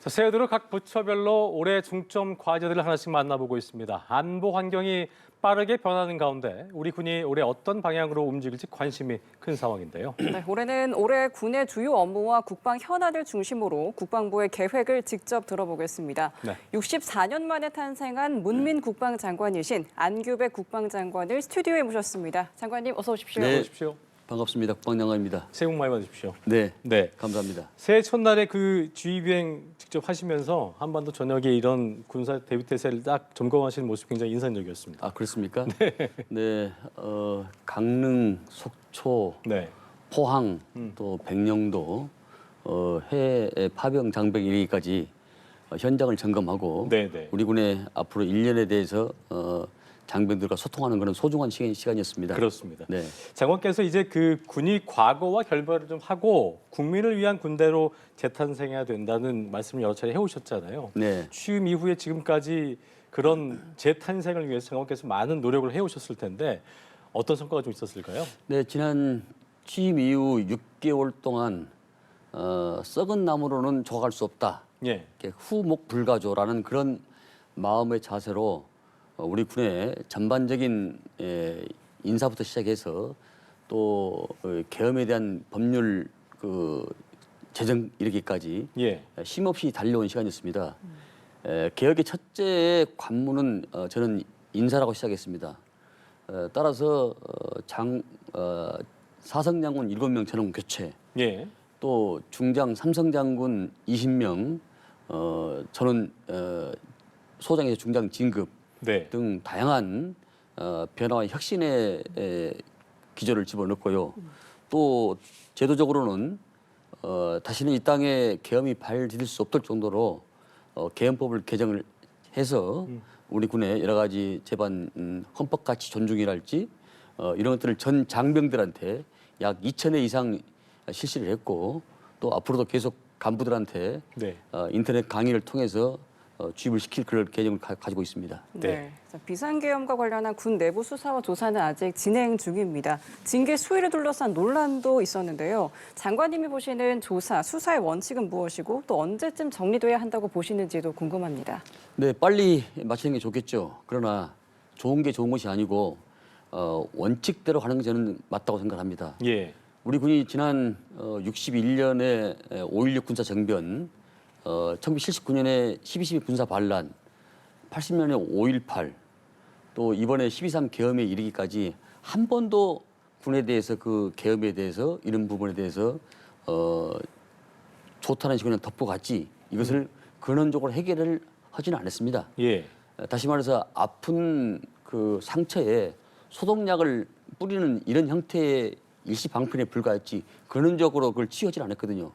자, 새해 들어 각 부처별로 올해 중점 과제들을 하나씩 만나보고 있습니다. 안보 환경이 빠르게 변하는 가운데 우리 군이 올해 어떤 방향으로 움직일지 관심이 큰 상황인데요. 네, 올해는 올해 군의 주요 업무와 국방 현안을 중심으로 국방부의 계획을 직접 들어보겠습니다. 네. 64년 만에 탄생한 문민 국방장관이신 안규백 국방장관을 스튜디오에 모셨습니다. 장관님 어서 오십시오. 어서 네. 오십시오. 반갑습니다. 국방장관입니다. 새해 복 많이 받으십시오. 네, 네. 감사합니다. 새해 첫날에 그 주의비행 직접 하시면서 한반도 전역에 이런 군사 대비태세를 딱 점검하시는 모습 굉장히 인상적이었습니다. 아, 그렇습니까? 네. 강릉, 속초, 네. 포항, 또 백령도, 해외 파병 장벽 이르기까지 현장을 점검하고 네, 네. 우리 군의 앞으로 1년에 대해서 장병들과 소통하는 그런 소중한 시간이었습니다. 그렇습니다. 네. 장관께서 이제 그 군이 과거와 결별을 좀 하고 국민을 위한 군대로 재탄생해야 된다는 말씀을 여러 차례 해오셨잖아요. 네. 취임 이후에 지금까지 그런 재탄생을 위해서 장관께서 많은 노력을 해오셨을 텐데 어떤 성과가 좀 있었을까요? 네, 지난 취임 이후 6개월 동안 썩은 나무로는 조각할 수 없다. 예. 이렇게 후목 불가조라는 그런 마음의 자세로 우리 군의 전반적인 인사부터 시작해서 또 계엄에 대한 법률 제정 이르기까지 예. 쉼없이 달려온 시간이었습니다. 개혁의 첫째 관문은 저는 인사라고 시작했습니다. 따라서 사성장군 7명 전원 교체, 예. 또 중장 삼성장군 20명 전원 소장에서 중장 진급 네. 등 다양한 변화와 혁신의 기조를 집어넣고요. 또 제도적으로는 다시는 이 땅에 계엄이 발디딜 수 없을 정도로 계엄법을 개정을 해서 우리 군의 여러 가지 제반 헌법 가치 존중이랄지 이런 것들을 전 장병들한테 약 2,000회 이상 실시를 했고 또 앞으로도 계속 간부들한테 네. 인터넷 강의를 통해서 주입을 시킬 그런 계획을 가지고 있습니다. 네. 비상계엄과 관련한 군 내부 수사와 조사는 아직 진행 중입니다. 징계 수위를 둘러싼 논란도 있었는데요. 장관님이 보시는 조사, 수사의 원칙은 무엇이고 또 언제쯤 정리돼야 한다고 보시는지도 궁금합니다. 네, 빨리 마치는 게 좋겠죠. 그러나 좋은 게 좋은 것이 아니고 원칙대로 가는 게 저는 맞다고 생각합니다. 예. 우리 군이 지난 61년에 5.16 군사 정변, 1979년에 12.12 군사 반란, 80년에 5.18, 또 이번에 12.3 계엄에 이르기까지 한 번도 군에 대해서 그 계엄에 대해서 이런 부분에 대해서 좋다는 식으로 덮어갔지 이것을 근원적으로 해결을 하지는 않았습니다. 예. 다시 말해서 아픈 그 상처에 소독약을 뿌리는 이런 형태의 일시방편에 불과했지 근원적으로 그걸 치유하지 않았거든요.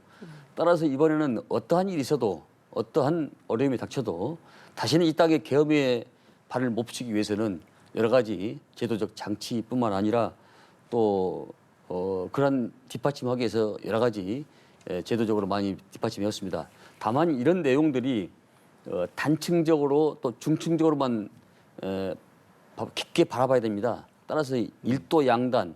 따라서 이번에는 어떠한 일이 있어도 어떠한 어려움이 닥쳐도 다시는 이 땅에 계엄에 발을 못 붙이기 위해서는 여러 가지 제도적 장치뿐만 아니라 또 그런 뒷받침하기 위해서 여러 가지 제도적으로 많이 뒷받침이었습니다. 다만 이런 내용들이 단층적으로 또 중층적으로만 깊게 바라봐야 됩니다. 따라서 일도 양단,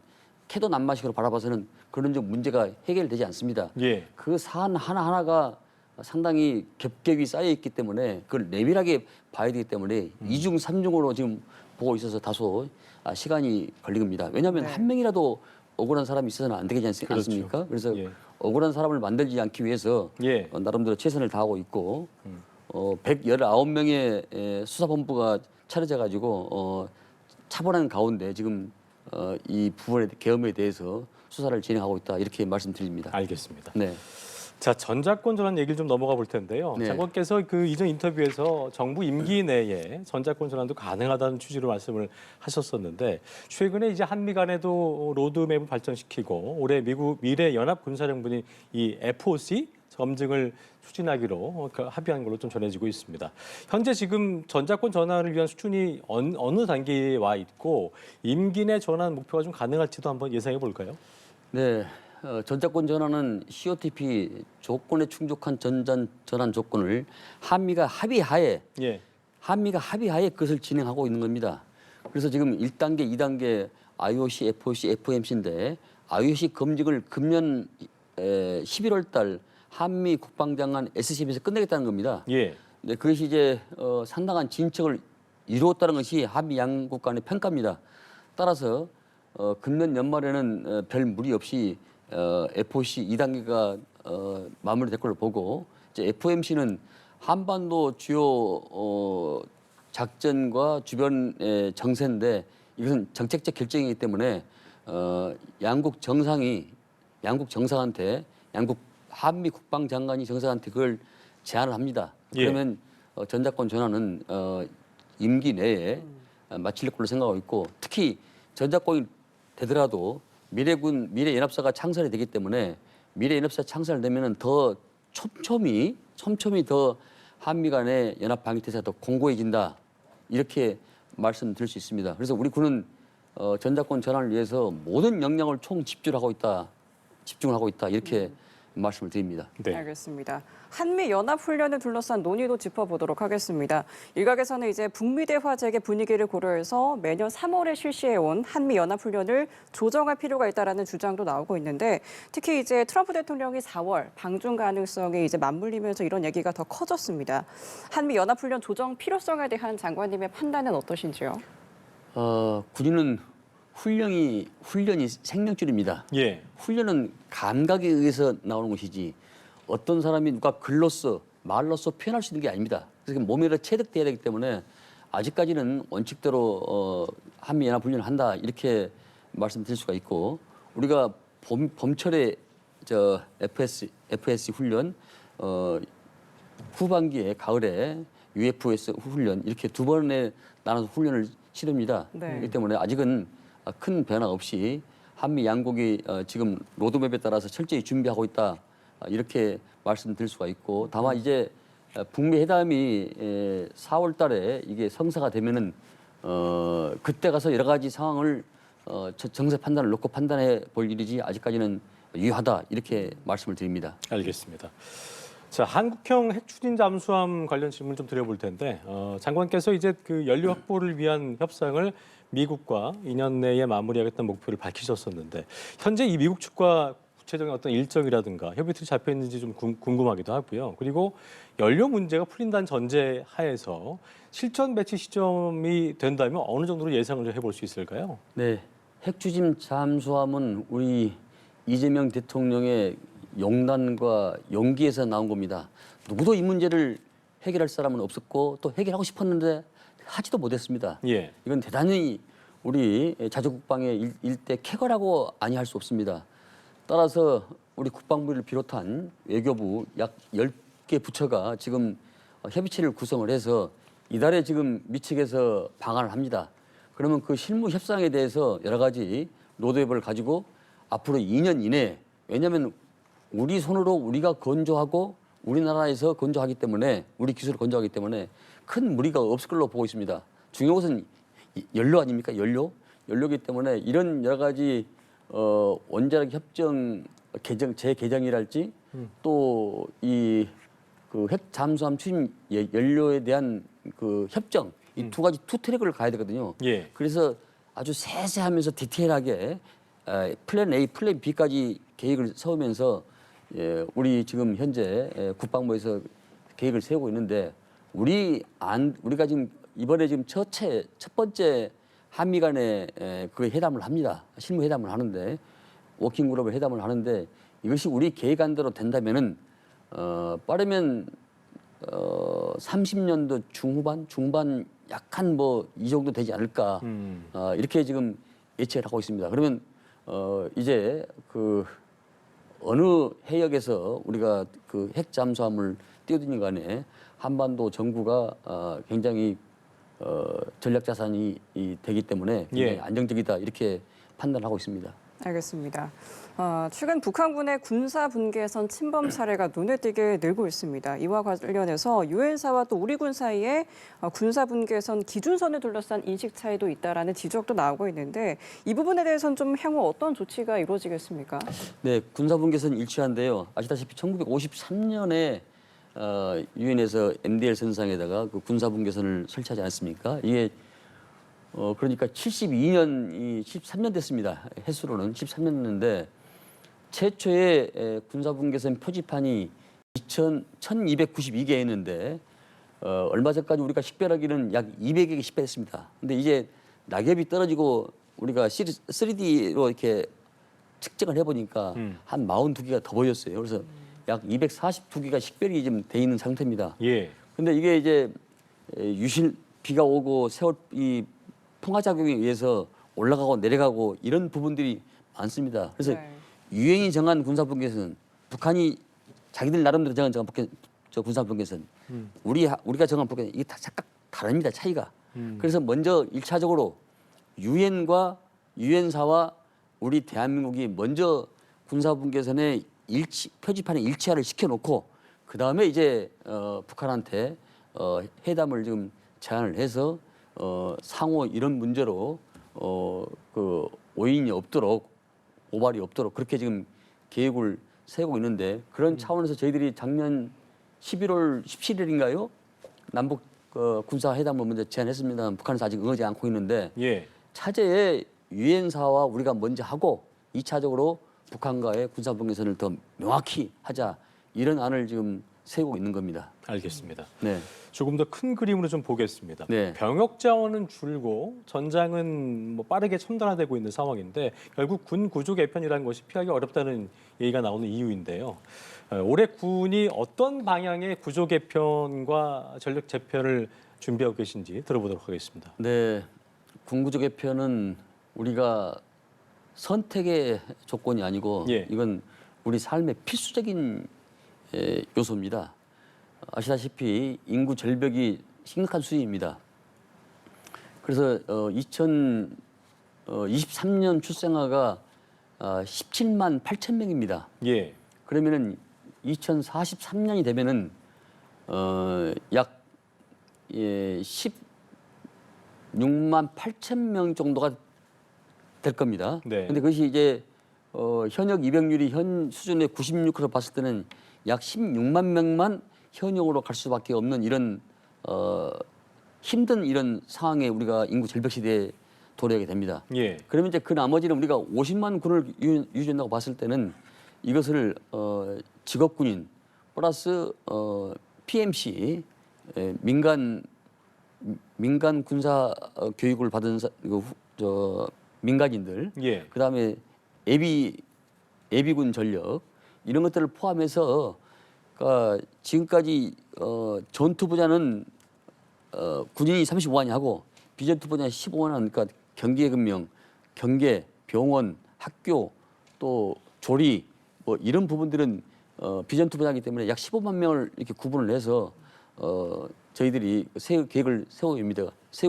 캐도 난마식으로 바라봐서는 그런 좀 문제가 해결되지 않습니다. 예. 그 사안 하나하나가 상당히 겹겹이 쌓여 있기 때문에 그걸 내밀하게 봐야 되기 때문에 이중 삼중으로 지금 보고 있어서 다소 시간이 걸린 겁니다. 왜냐하면 네. 한 명이라도 억울한 사람이 있어서는 안 되지 않습니까? 그렇죠. 그래서 예. 억울한 사람을 만들지 않기 위해서 예. 나름대로 최선을 다하고 있고 119명의 수사본부가 차려져 가지고 차분한 가운데 지금 이 부분의 계엄에 대해서 수사를 진행하고 있다 이렇게 말씀드립니다. 알겠습니다. 네. 자, 전자권 전환 얘기를 좀 넘어가 볼 텐데요. 네. 장관께서 그 이전 인터뷰에서 정부 임기 내에 전자권 전환도 가능하다는 취지로 말씀을 하셨었는데 최근에 이제 한미 간에도 로드맵을 발전시키고 올해 미국 미래 연합 군사령부는 이 FOC 검증을 추진하기로 합의한 걸로 좀 전해지고 있습니다. 현재 지금 전자권 전환을 위한 수준이 어느 단계에 와 있고 임기 내 전환 목표가 좀 가능할지도 한번 예상해 볼까요? 네. 전자권 전환은 COTP 조건에 충족한 전환 조건을 한미가 합의하에 예. 그것을 진행하고 있는 겁니다. 그래서 지금 1단계, 2단계 IOC, FOC, FOMC인데 IOC 검증을 금년 11월 달 한미 국방장관 SCB에서 끝내겠다는 겁니다. 예. 네, 그것이 이제 상당한 진척을 이루었다는 것이 한미 양국 간의 평가입니다. 따라서 금년 연말에는 별 무리 없이 FOC 2단계가 마무리될 걸로 보고 이제 FOMC는 한반도 주요 작전과 주변의 정세인데 이것은 정책적 결정이기 때문에 양국 정상한테 양국 한미 국방장관이 정상한테 그걸 제안을 합니다. 예. 그러면 전작권 전환은 임기 내에 마칠 걸로 생각하고 있고 특히 전작권이 되더라도 미래 연합사가 창설이 되기 때문에 미래 연합사 창설되면은 더 촘촘히 더 한미 간의 연합 방위 태세가 더 공고해진다 이렇게 말씀드릴 수 있습니다. 그래서 우리 군은 전작권 전환을 위해서 모든 역량을 총 집중을 하고 있다 이렇게 말씀을 드립니다. 네. 알겠습니다. 한미 연합 훈련을 둘러싼 논의도 짚어보도록 하겠습니다. 일각에서는 이제 북미 대화제의 분위기를 고려해서 매년 3월에 실시해온 한미 연합 훈련을 조정할 필요가 있다라는 주장도 나오고 있는데 특히 이제 트럼프 대통령이 4월 방중 가능성이 이제 맞물리면서 이런 얘기가 더 커졌습니다. 한미 연합 훈련 조정 필요성에 대한 장관님의 판단은 어떠신지요? 군인은 훈련이 생명줄입니다. 예. 훈련은 감각에 의해서 나오는 것이지 어떤 사람이 누가 글로써 말로써 표현할 수 있는 게 아닙니다. 그래서 몸에 체득돼야 되기 때문에 아직까지는 원칙대로 한미연합훈련을 한다 이렇게 말씀드릴 수가 있고 우리가 봄철에 FS 훈련 후반기에 가을에 UFS 훈련 이렇게 두 번에 나눠서 훈련을 치릅니다. 네. 그렇기 때문에 아직은 큰 변화 없이 한미 양국이 지금 로드맵에 따라서 철저히 준비하고 있다 이렇게 말씀드릴 수가 있고 다만 이제 북미 회담이 4월 달에 이게 성사가 되면은 그때 가서 여러 가지 상황을 정세 판단을 놓고 판단해 볼 일이지 아직까지는 유효하다 이렇게 말씀을 드립니다. 알겠습니다. 자, 한국형 핵추진 잠수함 관련 질문 좀 드려볼 텐데 장관께서 이제 그 연료 확보를 위한 협상을 미국과 2년 내에 마무리하겠다는 목표를 밝히셨었는데 현재 이 미국 측과 구체적인 어떤 일정이라든가 협의 틀이 잡혀 있는지 좀 궁금하기도 하고요. 그리고 연료 문제가 풀린다는 전제 하에서 실전 배치 시점이 된다면 어느 정도로 예상을 좀 해볼 수 있을까요? 네, 핵추진 잠수함은 우리 이재명 대통령의 용단과 용기에서 나온 겁니다. 누구도 이 문제를 해결할 사람은 없었고 또 해결하고 싶었는데 하지도 못했습니다. 예. 이건 대단히 우리 자주국방의 일대 쾌거라고 아니할 수 없습니다. 따라서 우리 국방부를 비롯한 외교부 약 10개 부처가 지금 협의체를 구성을 해서 이달에 지금 미측에서 방한을 합니다. 그러면 그 실무 협상에 대해서 여러 가지 로드맵을 가지고 앞으로 2년 이내에 왜냐하면 우리 손으로 우리가 건조하고 우리나라에서 건조하기 때문에 우리 기술을 건조하기 때문에 큰 무리가 없을 걸로 보고 있습니다. 중요한 것은 연료 아닙니까? 연료이기 때문에 이런 여러 가지 원자력 협정 재개정이랄지 또 이 그 핵 잠수함 추진 연료에 대한 그 협정 이 두 가지 투 트랙을 가야 되거든요. 예. 그래서 아주 세세하면서 디테일하게 플랜 A, 플랜 B까지 계획을 세우면서 우리 지금 현재 국방부에서 계획을 세우고 있는데 우리가 지금 이번에 지금 첫 번째 한미 간에 그 회담을 합니다. 실무 회담을 하는데 워킹 그룹을 회담을 하는데 이것이 우리 계획안대로 된다면은 빠르면 30년도 중반 약한 뭐 이 정도 되지 않을까 이렇게 지금 예측을 하고 있습니다. 그러면 이제 그 어느 해역에서 우리가 그 핵 잠수함을 띄워드는 간에 한반도 정부가 굉장히 전략 자산이 되기 때문에 굉장히 예. 안정적이다 이렇게 판단하고 있습니다. 알겠습니다. 최근 북한군의 군사 분계선 침범 사례가 눈에 띄게 늘고 있습니다. 이와 관련해서 유엔사와 또 우리 군 사이에 군사 분계선 기준선을 둘러싼 인식 차이도 있다라는 지적도 나오고 있는데 이 부분에 대해서는 좀 향후 어떤 조치가 이루어지겠습니까? 네, 군사분계선 일치한데요. 아시다시피 1953년에 유엔에서 MDL 선상에다가 그 군사분계선을 설치하지 않았습니까? 이게 그러니까 72년이 13년 됐습니다. 횟수로는 13년 됐는데 최초의 군사분계선 표지판이 1292개였는데 얼마 전까지 우리가 식별하기는 약 200개 식별했습니다. 근데 이제 낙엽이 떨어지고 우리가 3D로 이렇게 측정을 해보니까 한 42개가 더 보였어요. 그래서 약 242개가 식별이 지금 돼 있는 상태입니다. 예. 근데 이게 이제 비가 오고 세월 이 풍화작용에 의해서 올라가고 내려가고 이런 부분들이 많습니다. 그래서 네. 유엔이 정한 군사분계선, 북한이 자기들 나름대로 정한 군사분계선, 우리가 정한 분계선 이게 다 각각 다릅니다. 차이가. 그래서 먼저 1차적으로 유엔사와 우리 대한민국이 먼저 군사분계선의 표지판의 일치화를 시켜놓고 그 다음에 이제 북한한테 회담을 지금 제안을 해서 상호 이런 문제로 그 오인이 없도록 오발이 없도록 그렇게 지금 계획을 세우고 있는데 그런 차원에서 저희들이 작년 11월 17일인가요? 남북 군사 회담을 먼저 제안했습니다. 북한에서 아직 응하지 않고 있는데 예. 차제에 유엔사와 우리가 먼저 하고 2차적으로 북한과의 군사분계선을 더 명확히 하자 이런 안을 지금 세우고 있는 겁니다. 알겠습니다. 네. 조금 더 큰 그림으로 좀 보겠습니다. 네. 병역 자원은 줄고 전장은 뭐 빠르게 첨단화되고 있는 상황인데 결국 군 구조 개편이라는 것이 피하기 어렵다는 얘기가 나오는 이유인데요. 올해 군이 어떤 방향의 구조 개편과 전력 재편을 준비하고 계신지 들어보도록 하겠습니다. 네. 군구조 개편은 우리가 선택의 조건이 아니고 예. 이건 우리 삶의 필수적인 요소입니다. 아시다시피 인구 절벽이 심각한 수준입니다. 그래서 2023년 출생아가 17만 8천 명입니다. 예. 그러면은 2043년이 되면은 약 16만 8천 명 정도가 될 겁니다. 네. 근데 그것이 이제 현역 입영률이 현 수준의 96%로 봤을 때는 약 16만 명만 현역으로 갈 수밖에 없는 이런 힘든 이런 상황에 우리가 인구 절벽 시대에 도래하게 됩니다. 예. 그러면 이제 그 나머지는 우리가 50만 군을 유지한다고 봤을 때는 이것을 직업군인 플러스 PMC 민간 군사 교육을 받은 민간인들, 예. 그다음에 예비군 전력 이런 것들을 포함해서 그러니까 지금까지 전투부자는 군인이 35만이 하고 비전투부자는 15만 하니까 경계근명, 경계, 병원, 학교 또 조리 뭐 이런 부분들은 비전투부자이기 때문에 약 15만 명을 이렇게 구분을 해서 저희들이 계획을 세우고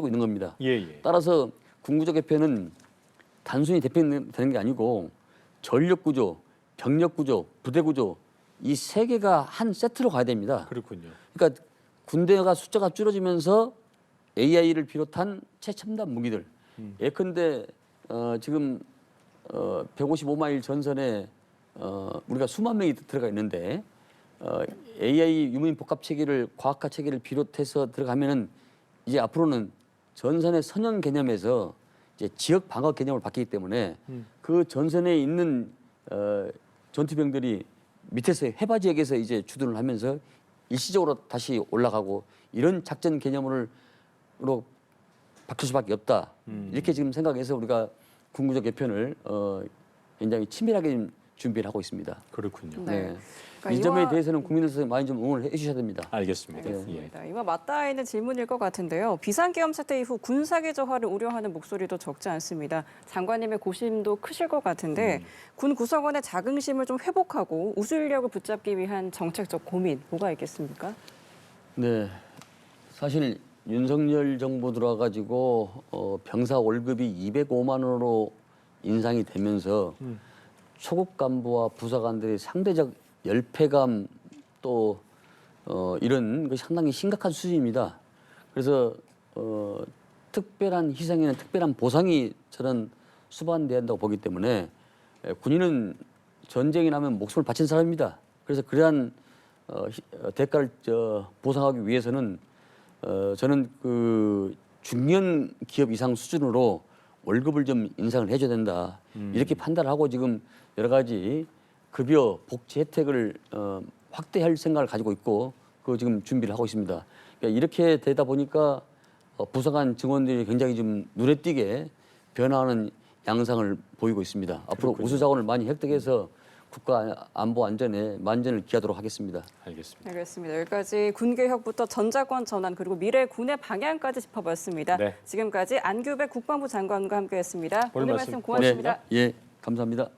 있는 겁니다. 예, 예. 따라서 군구조 개편은 단순히 대표되는 게 아니고 전력구조, 병력구조, 부대구조 이 세 개가 한 세트로 가야 됩니다. 그렇군요. 그러니까 군대가 숫자가 줄어지면서 AI를 비롯한 최첨단 무기들. 예컨대 지금 155마일 전선에 우리가 수만 명이 들어가 있는데 AI 유무인 복합 체계를 과학화 체계를 비롯해서 들어가면은 이제 앞으로는 전선의 선형 개념에서 이제 지역 방어 개념을 바뀌기 때문에 그 전선에 있는 전투병들이 밑에서 해바 지역에서 이제 주둔을 하면서 일시적으로 다시 올라가고 이런 작전 개념으로 바뀔 수밖에 없다. 이렇게 지금 생각해서 우리가 군구조 개편을 굉장히 치밀하게 준비를 하고 있습니다. 그렇군요. 네. 그러니까 이 점에 대해서는 국민들께서 많이 좀 응원을 해주셔야 됩니다. 알겠습니다. 예. 알겠습니다. 이와 맞닿아 있는 질문일 것 같은데요. 비상계엄 사태 이후 군사계 저하를 우려하는 목소리도 적지 않습니다. 장관님의 고심도 크실 것 같은데 군 구성원의 자긍심을 좀 회복하고 우수 인력을 붙잡기 위한 정책적 고민 뭐가 있겠습니까? 네, 사실 윤석열 정부 들어와가지고 병사 월급이 205만 원으로 인상이 되면서 초급 간부와 부사관들이 상대적 열패감 또 이런 것이 상당히 심각한 수준입니다. 그래서 특별한 희생에는 특별한 보상이 저는 수반돼야 한다고 보기 때문에 군인은 전쟁이 나면 목숨을 바친 사람입니다. 그래서 그러한 대가를 보상하기 위해서는 저는 그 중견 기업 이상 수준으로 월급을 좀 인상을 해줘야 된다. 이렇게 판단을 하고 지금 여러 가지 급여, 복지 혜택을 확대할 생각을 가지고 있고 그 지금 준비를 하고 있습니다. 그러니까 이렇게 되다 보니까 부사관 증원들이 굉장히 좀 눈에 띄게 변화하는 양상을 보이고 있습니다. 앞으로 그렇군요. 우수 자원을 많이 획득해서 국가 안보 안전에 만전을 기하도록 하겠습니다. 알겠습니다. 알겠습니다. 여기까지 군개혁부터 전자권 전환 그리고 미래 군의 방향까지 짚어봤습니다. 네. 지금까지 안규백 국방부 장관과 함께했습니다. 오늘 오늘 말씀 말씀 고맙습니다. 네, 예, 감사합니다.